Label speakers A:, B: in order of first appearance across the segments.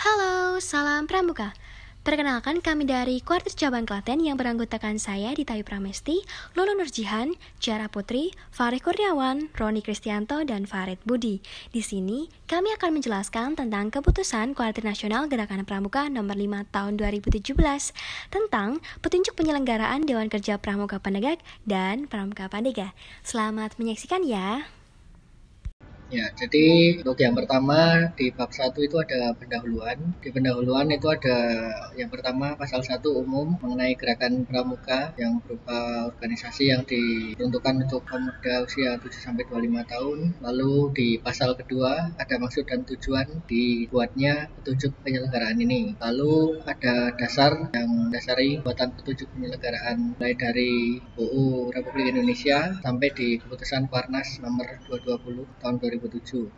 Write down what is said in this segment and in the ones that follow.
A: Halo, salam Pramuka. Perkenalkan kami dari Kuartir Cabang Klaten yang beranggotakan saya Dita Pramesti, Lolo Nurjihan, Ciara Putri, Farid Kurniawan, Roni Kristianto, dan Farid Budi. Di sini kami akan menjelaskan tentang keputusan Kuartir Nasional Gerakan Pramuka nomor 5 tahun 2017 tentang petunjuk penyelenggaraan Dewan Kerja Pramuka Penegak dan Pramuka Pandega. Selamat menyaksikan ya.
B: Ya, jadi untuk yang pertama di bab 1 itu ada pendahuluan. Di pendahuluan itu ada yang pertama pasal 1 umum mengenai gerakan pramuka yang berupa organisasi yang diperuntukkan untuk pemuda usia 7 sampai 25 tahun. Lalu di pasal kedua ada maksud dan tujuan dibuatnya petunjuk penyelenggaraan ini. Lalu ada dasar yang mendasari buatan petunjuk penyelenggaraan mulai dari UU Republik Indonesia sampai di keputusan Kuarnas nomor 220 tahun 2007.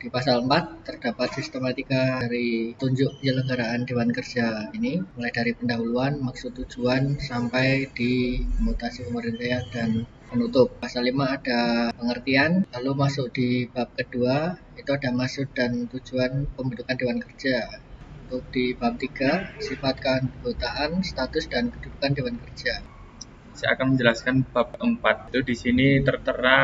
B: Di pasal 4 terdapat sistematika dari tunjuk penyelenggaraan Dewan Kerja ini, mulai dari pendahuluan, maksud tujuan, sampai di mutasi pemerintah dan penutup. Pasal 5 ada pengertian, lalu masuk di bab kedua, itu ada maksud dan tujuan pembentukan Dewan Kerja. Untuk di bab 3, sifat keanggotaan, status, dan kedudukan Dewan Kerja.
C: Saya akan menjelaskan bab 4. Itu di sini tertera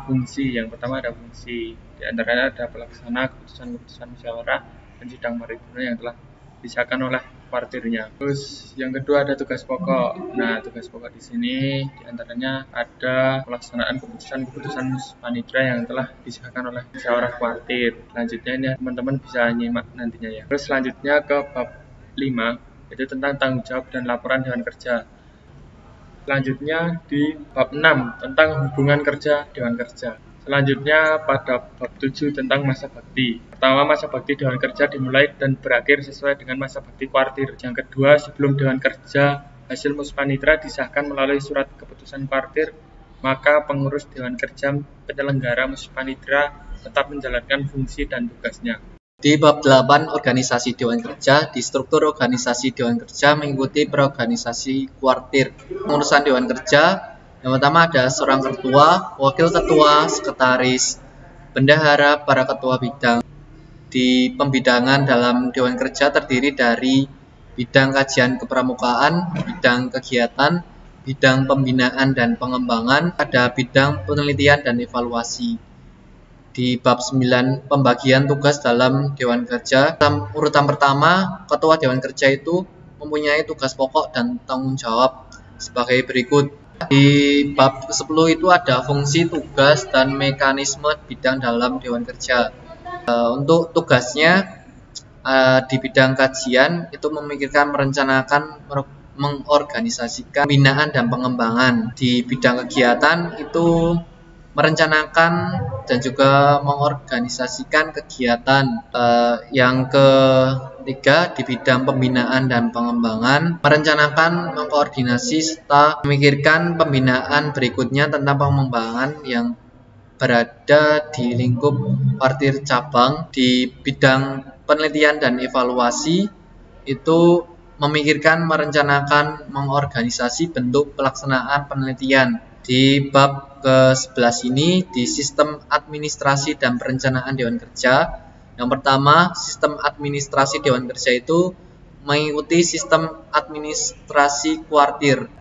C: fungsi. Yang pertama ada fungsi. Di antaranya ada pelaksana keputusan-keputusan musyawarah dan sidang paripurna yang telah disahkan oleh kuartirnya. Terus yang kedua ada tugas pokok. Nah, tugas pokok di sini di antaranya ada pelaksanaan keputusan-keputusan panitra yang telah disahkan oleh musyawarah kuartir. Selanjutnya ini teman-teman bisa nyimak nantinya ya. Terus selanjutnya ke bab 5, yaitu tentang tanggung jawab dan laporan Dewan Kerja. Selanjutnya di bab 6 tentang hubungan kerja Dewan Kerja. Selanjutnya pada bab 7 tentang masa bakti. Pertama, masa bakti Dewan Kerja dimulai dan berakhir sesuai dengan masa bakti kuartir. Yang kedua, sebelum Dewan Kerja hasil muspanitra disahkan melalui surat keputusan kuartir, maka pengurus Dewan Kerja penyelenggara muspanitra tetap menjalankan fungsi dan tugasnya.
B: Di bab 8 organisasi Dewan Kerja, di struktur organisasi Dewan Kerja mengikuti perorganisasi kuartir. Pengurusan Dewan Kerja, yang pertama ada seorang ketua, wakil ketua, sekretaris, bendahara, para ketua bidang. Di pembidangan dalam Dewan Kerja terdiri dari bidang kajian kepramukaan, bidang kegiatan, bidang pembinaan dan pengembangan, ada bidang penelitian dan evaluasi. Di bab 9 pembagian tugas dalam Dewan Kerja, dalam urutan pertama, Ketua Dewan Kerja itu mempunyai tugas pokok dan tanggung jawab sebagai berikut. Di bab ke-10 itu ada fungsi, tugas, dan mekanisme bidang dalam Dewan Kerja. Untuk tugasnya di bidang kajian itu memikirkan, merencanakan, mengorganisasikan pembinaan dan pengembangan. Di bidang kegiatan itu merencanakan dan juga mengorganisasikan kegiatan. Yang ketiga di bidang pembinaan dan pengembangan, merencanakan, mengkoordinasi, serta memikirkan pembinaan berikutnya tentang pengembangan yang berada di lingkup kuartir cabang. Di bidang penelitian dan evaluasi itu memikirkan, merencanakan, mengorganisasi bentuk pelaksanaan penelitian. Di bab ke-11 ini di sistem administrasi dan perencanaan Dewan Kerja. Yang pertama, sistem administrasi Dewan Kerja itu mengikuti sistem administrasi kuartir.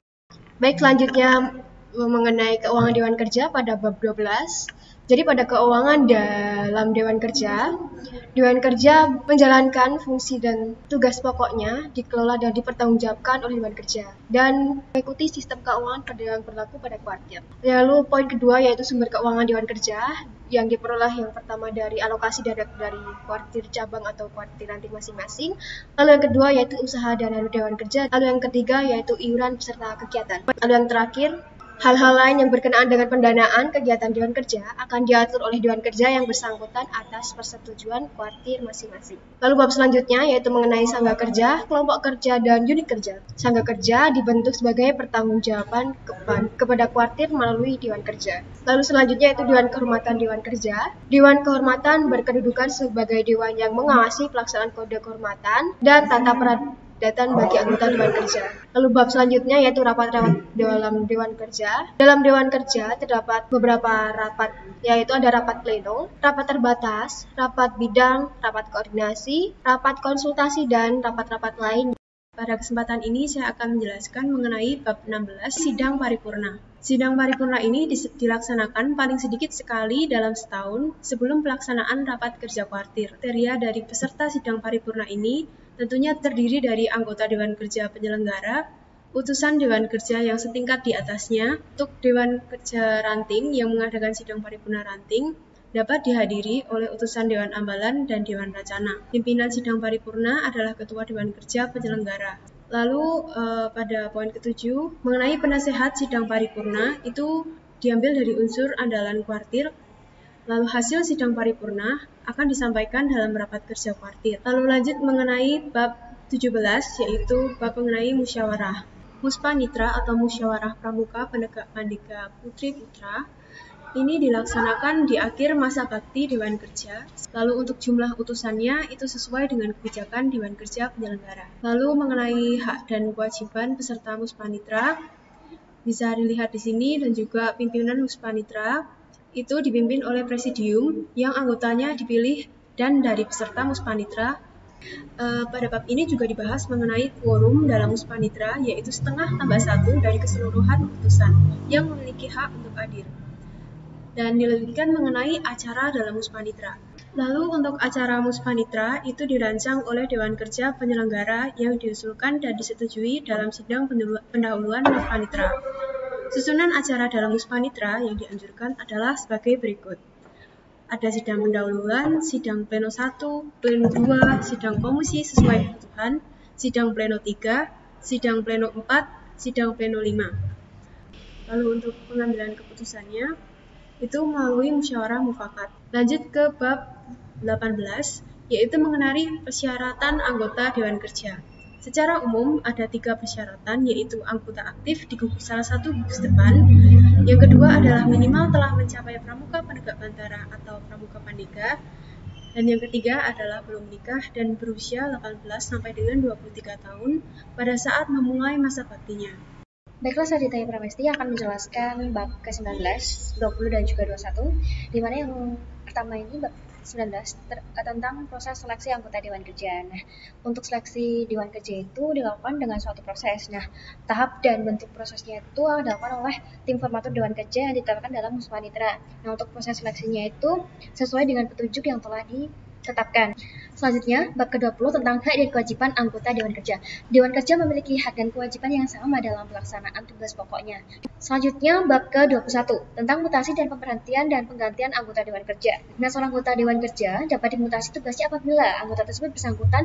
D: Baik, selanjutnya mengenai keuangan Dewan Kerja pada bab 12. Jadi pada keuangan dalam Dewan Kerja menjalankan fungsi dan tugas pokoknya dikelola dan dipertanggungjawabkan oleh Dewan Kerja dan mengikuti sistem keuangan yang berlaku pada kuartir. Lalu poin kedua yaitu sumber keuangan Dewan Kerja yang diperoleh yang pertama dari alokasi dari kuartir cabang atau kuartir ranting masing-masing. Lalu yang kedua yaitu usaha dana Dewan Kerja. Lalu yang ketiga yaitu iuran peserta kegiatan. Lalu yang terakhir, hal-hal lain yang berkenaan dengan pendanaan kegiatan Dewan Kerja akan diatur oleh Dewan Kerja yang bersangkutan atas persetujuan kuartir masing-masing. Lalu bab selanjutnya yaitu mengenai sangga kerja, kelompok kerja, dan unit kerja. Sangga kerja dibentuk sebagai pertanggungjawaban kepada kuartir melalui Dewan Kerja. Lalu selanjutnya yaitu Dewan Kehormatan Dewan Kerja. Dewan Kehormatan berkedudukan sebagai dewan yang mengawasi pelaksanaan kode kehormatan dan kegiatan bagi anggota Dewan Kerja. Lalu bab selanjutnya yaitu rapat-rapat dalam Dewan Kerja. Dalam Dewan Kerja terdapat beberapa rapat, yaitu ada rapat pleno, rapat terbatas, rapat bidang, rapat koordinasi, rapat konsultasi, dan rapat-rapat lain. Pada kesempatan ini saya akan menjelaskan mengenai bab 16, sidang paripurna. Sidang paripurna ini dilaksanakan paling sedikit sekali dalam setahun sebelum pelaksanaan rapat kerja kuartir. Kriteria dari peserta sidang paripurna ini tentunya terdiri dari anggota Dewan Kerja penyelenggara, utusan Dewan Kerja yang setingkat di atasnya. Untuk Dewan Kerja ranting yang mengadakan sidang paripurna ranting dapat dihadiri oleh utusan Dewan Ambalan dan Dewan Racana. Pimpinan sidang paripurna adalah Ketua Dewan Kerja penyelenggara. Lalu pada poin ke-7 mengenai penasehat sidang paripurna itu diambil dari unsur andalan kuartir. Lalu hasil sidang paripurna akan disampaikan dalam rapat kerja kuartir. Lalu lanjut mengenai bab 17 yaitu bab mengenai musyawarah. Muspanitra atau musyawarah pramuka penegak pandega putri putra ini dilaksanakan di akhir masa bakti Dewan Kerja. Lalu untuk jumlah utusannya itu sesuai dengan kebijakan Dewan Kerja penyelenggara. Lalu mengenai hak dan kewajiban peserta Muspanitra bisa dilihat di sini, dan juga pimpinan Muspanitra itu dipimpin oleh presidium yang anggotanya dipilih dan dari peserta Muspanitra. Pada bab ini juga dibahas mengenai quorum dalam Muspanitra, yaitu setengah tambah 1 dari keseluruhan utusan yang memiliki hak untuk hadir. Dan dilanjutkan mengenai acara dalam Muspanitra. Lalu untuk acara Muspanitra itu dirancang oleh Dewan Kerja penyelenggara yang diusulkan dan disetujui dalam sidang pendahuluan Muspanitra. Susunan acara dalam Muspanitra yang dianjurkan adalah sebagai berikut. Ada sidang pendahuluan, sidang pleno 1, pleno 2, sidang komisi sesuai kebutuhan, sidang pleno 3, sidang pleno 4, sidang pleno 5. Lalu untuk pengambilan keputusannya itu melalui musyawarah mufakat. Lanjut ke bab 18, yaitu mengenai persyaratan anggota Dewan Kerja. Secara umum ada 3 persyaratan, yaitu anggota aktif di salah satu gugus depan. Yang kedua adalah minimal telah mencapai pramuka penegak bantara atau pramuka pandega. Dan yang ketiga adalah belum menikah dan berusia 18 sampai dengan 23 tahun pada saat memulai masa baktinya.
A: Baiklah, saya Dita Pramesti akan menjelaskan bab ke-19, 20, dan juga 21, di mana yang pertama ini bab 19 tentang proses seleksi anggota Dewan Kerja. Nah, untuk seleksi Dewan Kerja itu dilakukan dengan suatu proses. Nah, tahap dan bentuk prosesnya itu dilakukan oleh tim formatur Dewan Kerja yang ditetapkan dalam Muspanitra. Nah, untuk proses seleksinya itu sesuai dengan petunjuk yang telah ditetapkan. Selanjutnya, bab ke-20 tentang hak dan kewajiban anggota Dewan Kerja. Dewan Kerja memiliki hak dan kewajiban yang sama dalam pelaksanaan tugas pokoknya. Selanjutnya, bab ke-21 tentang mutasi dan pemberhentian dan penggantian anggota Dewan Kerja. Nah, seorang anggota Dewan Kerja dapat dimutasi tugasnya apabila anggota tersebut bersangkutan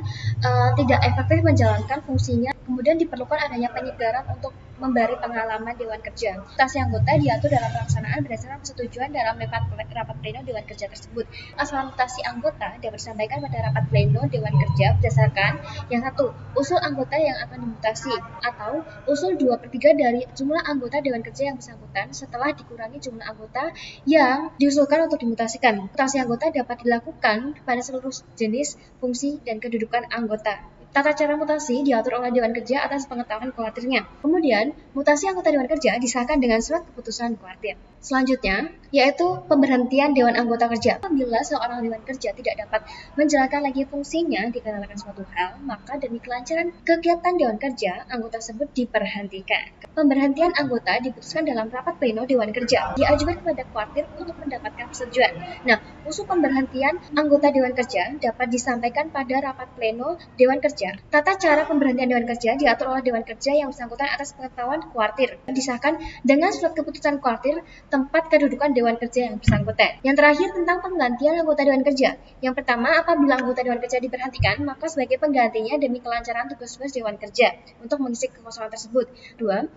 A: tidak efektif menjalankan fungsinya, kemudian diperlukan adanya penyegaran untuk memberi pengalaman Dewan Kerja. Mutasi anggota diatur dalam pelaksanaan berdasarkan persetujuan dalam rapat pleno Dewan Kerja tersebut. Masalah mutasi anggota dapat disampaikan pada rapat pleno Dewan Kerja berdasarkan yang satu, usul anggota yang akan dimutasi, atau usul 2/3 dari jumlah anggota Dewan Kerja yang bersangkutan setelah dikurangi jumlah anggota yang diusulkan untuk dimutasikan. Mutasi anggota dapat dilakukan pada seluruh jenis, fungsi, dan kedudukan anggota. Tata cara mutasi diatur oleh Dewan Kerja atas pengetahuan kuartirnya. Kemudian, mutasi anggota Dewan Kerja disahkan dengan surat keputusan kuartir. Selanjutnya, yaitu pemberhentian Dewan Anggota Kerja. Apabila seorang Dewan Kerja tidak dapat menjalankan lagi fungsinya dikarenakan suatu hal, maka demi kelancaran kegiatan Dewan Kerja, anggota tersebut diberhentikan. Pemberhentian anggota diputuskan dalam rapat pleno Dewan Kerja, diajukan kepada kuartir untuk mendapatkan persetujuan. Nah, usul pemberhentian anggota Dewan Kerja dapat disampaikan pada rapat pleno Dewan Kerja. Tata cara pemberhentian Dewan Kerja diatur oleh Dewan Kerja yang bersangkutan atas pengetahuan kuartir. Disahkan dengan surat keputusan kuartir tempat kedudukan Dewan Kerja yang bersangkutan. Yang terakhir tentang penggantian anggota Dewan Kerja. Yang pertama, apabila anggota Dewan Kerja diberhentikan, maka sebagai penggantinya demi kelancaran tugas-tugas Dewan Kerja untuk mengisi kekosongan tersebut. Dua,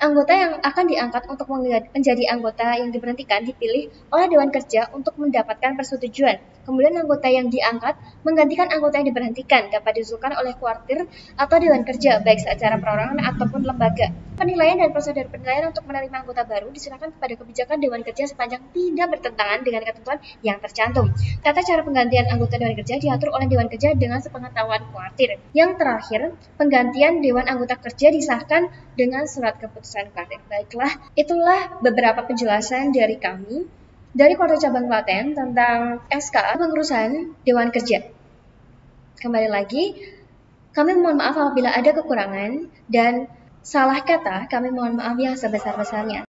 E: Anggota yang akan diangkat untuk menjadi anggota yang diberhentikan dipilih oleh Dewan Kerja untuk mendapatkan persetujuan. Kemudian anggota yang diangkat menggantikan anggota yang diberhentikan dapat diusulkan oleh kuartir atau Dewan Kerja, baik secara perorangan ataupun lembaga. Penilaian dan prosedur penilaian untuk menerima anggota baru diserahkan kepada kebijakan Dewan Kerja sepanjang tidak bertentangan dengan ketentuan yang tercantum. Tata cara penggantian anggota Dewan Kerja diatur oleh Dewan Kerja dengan sepengetahuan kuartir. Yang terakhir, penggantian Dewan Anggota Kerja disahkan dengan surat keputusan kuartir. Baiklah, itulah beberapa penjelasan dari kami dari Kuartir Cabang Klaten tentang SK pengurusan Dewan Kerja. Kembali lagi, kami mohon maaf apabila ada kekurangan dan salah kata, kami mohon maaf yang sebesar-besarnya.